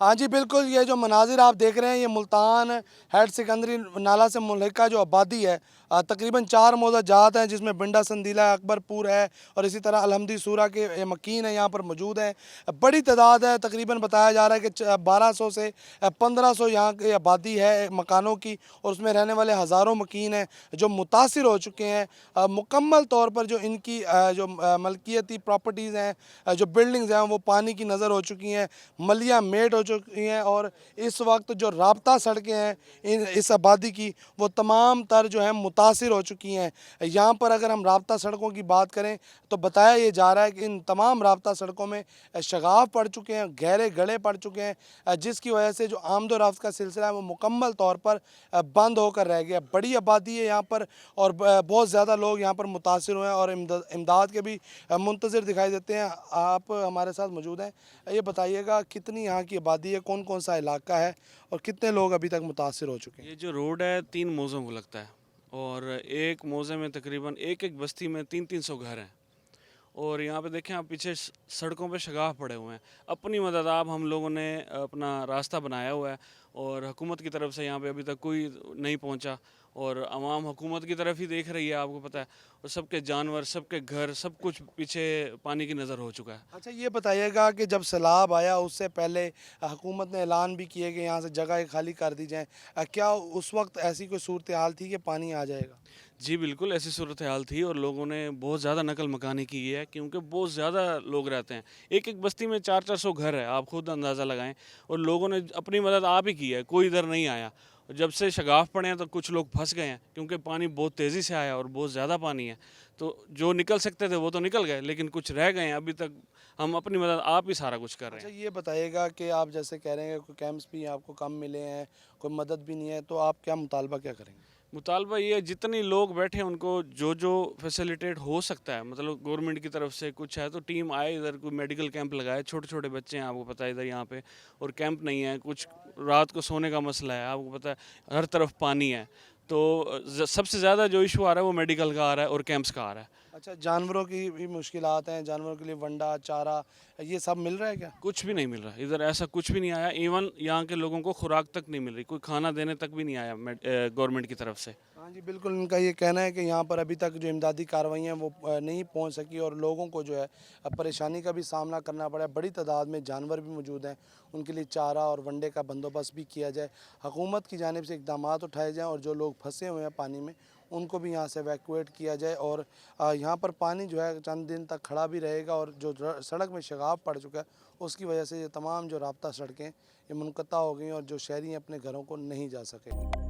हाँ जी, बिल्कुल, ये जो मनाज़िर आप देख रहे हैं, ये मुल्तान हेड सिकंदरी नाला से मुल्हिका जो आबादी है, तकरीबन 4 मौज़ा जात हैं, जिसमें बिंडा संदीला अकबरपुर है और इसी तरह अलहमदी सूरा के मकीन है यहाँ पर मौजूद हैं। बड़ी तादाद है, तकरीबन बताया जा रहा है कि 1200 से 1500 यहाँ की आबादी है मकानों की, और उसमें रहने वाले हज़ारों मकीन हैं जो मुतासिर हो चुके हैं। मुकम्मल तौर पर जो इनकी जो मलकियती प्रॉपर्टीज़ हैं, जो बिल्डिंग्स हैं, वो पानी की नज़र हो चुकी हैं, मलिया मेट हो चुकी हैं, और इस वक्त जो राब्ता सड़कें हैं इस आबादी की, वो तमाम तर जो है मुतासिर हो चुकी हैं। यहाँ पर अगर हम राब्ता सड़कों की बात करें तो बताया ये जा रहा है कि इन तमाम राब्ता सड़कों में शगाफ पड़ चुके हैं, गहरे गड्ढे पड़ चुके हैं, जिसकी वजह से जो आमदो रफ्त का सिलसिला है वो मुकम्मल तौर पर बंद होकर रह गया। बड़ी आबादी है यहाँ पर, और बहुत ज़्यादा लोग यहाँ पर मुतासिर हुए हैं और इमदाद के भी मुंतज़िर दिखाई देते हैं। आप हमारे साथ मौजूद हैं, ये बताइएगा कितनी यहाँ की आबादी है, कौन कौन सा इलाका है और कितने लोग अभी तक मुतासिर हो चुके हैं? ये जो रोड है 3 मौज़ों को लगता है, और एक मौज़े में तकरीबन एक एक बस्ती में 300-300 घर हैं। और यहाँ पे देखें आप, पीछे सड़कों पे शगाफ पड़े हुए हैं। अपनी मदद आप हम लोगों ने अपना रास्ता बनाया हुआ है, और हुकूमत की तरफ से यहाँ पे अभी तक कोई नहीं पहुँचा, और आवाम हुकूमत की तरफ ही देख रही है, आपको पता है। और सबके जानवर, सबके घर, सब कुछ पीछे पानी की नज़र हो चुका है। अच्छा, ये बताइएगा कि जब सैलाब आया उससे पहले हुकूमत ने ऐलान भी किए कि यहाँ से जगह खाली कर दी जाए, क्या उस वक्त ऐसी कोई सूरत हाल थी कि पानी आ जाएगा? जी बिल्कुल, ऐसी सूरत हाल थी, और लोगों ने बहुत ज़्यादा नकल मकानी की है, क्योंकि बहुत ज़्यादा लोग रहते हैं। एक-एक बस्ती में 400-400 घर है, आप खुद अंदाज़ा लगाएँ। और लोगों ने अपनी मदद आप ही की है, कोई इधर नहीं आया। और जब से शगाफ पड़े हैं तो कुछ लोग फँस गए हैं, क्योंकि पानी बहुत तेज़ी से आया और बहुत ज़्यादा पानी है। तो जो निकल सकते थे वो तो निकल गए, लेकिन कुछ रह गए हैं। अभी तक हम अपनी मदद आप ही सारा कुछ कर रहे अच्छा, हैं। ये बताइएगा कि आप जैसे कह रहे हैं कि कोई कैंप्स भी आपको कम मिले हैं, कोई मदद भी नहीं है, तो आप क्या मुतालबा क्या करेंगे? मुतालबा ये है, जितने लोग बैठे हैं उनको जो जो फैसिलिटेट हो सकता है, मतलब गवर्नमेंट की तरफ से कुछ है तो टीम आए, इधर कोई मेडिकल कैंप लगाए। छोटे छोटे बच्चे हैं, आपको पता है, इधर यहाँ पे और कैंप नहीं है कुछ। रात को सोने का मसला है, आपको पता है, हर तरफ पानी है। तो सबसे ज़्यादा जो इशू आ रहा है वो मेडिकल का आ रहा है और कैंप्स का आ रहा है। अच्छा, जानवरों की भी मुश्किलात हैं, जानवरों के लिए वंडा, चारा, ये सब मिल रहा है क्या? कुछ भी नहीं मिल रहा इधर, ऐसा कुछ भी नहीं आया। इवन यहाँ के लोगों को खुराक तक नहीं मिल रही, कोई खाना देने तक भी नहीं आया गवर्नमेंट की तरफ से। हाँ जी, बिल्कुल, इनका ये कहना है कि यहाँ पर अभी तक जो इमदादी कार्रवाइयाँ वो नहीं पहुँच सकी, और लोगों को जो है परेशानी का भी सामना करना पड़ा है। बड़ी तादाद में जानवर भी मौजूद हैं, उनके लिए चारा और वंडे का बंदोबस्त भी किया जाए, हुकूमत की जानिब से इक़दामात उठाए जाएँ, और जो लोग फंसे हुए हैं पानी में उनको भी यहाँ से इवैक्यूएट किया जाए। और यहाँ पर पानी जो है चंद दिन तक खड़ा भी रहेगा, और जो सड़क में शगाफ पड़ चुका है उसकी वजह से ये तमाम जो राब्ता सड़कें ये मुनक़ता हो गई, और जो शहरी अपने घरों को नहीं जा सके।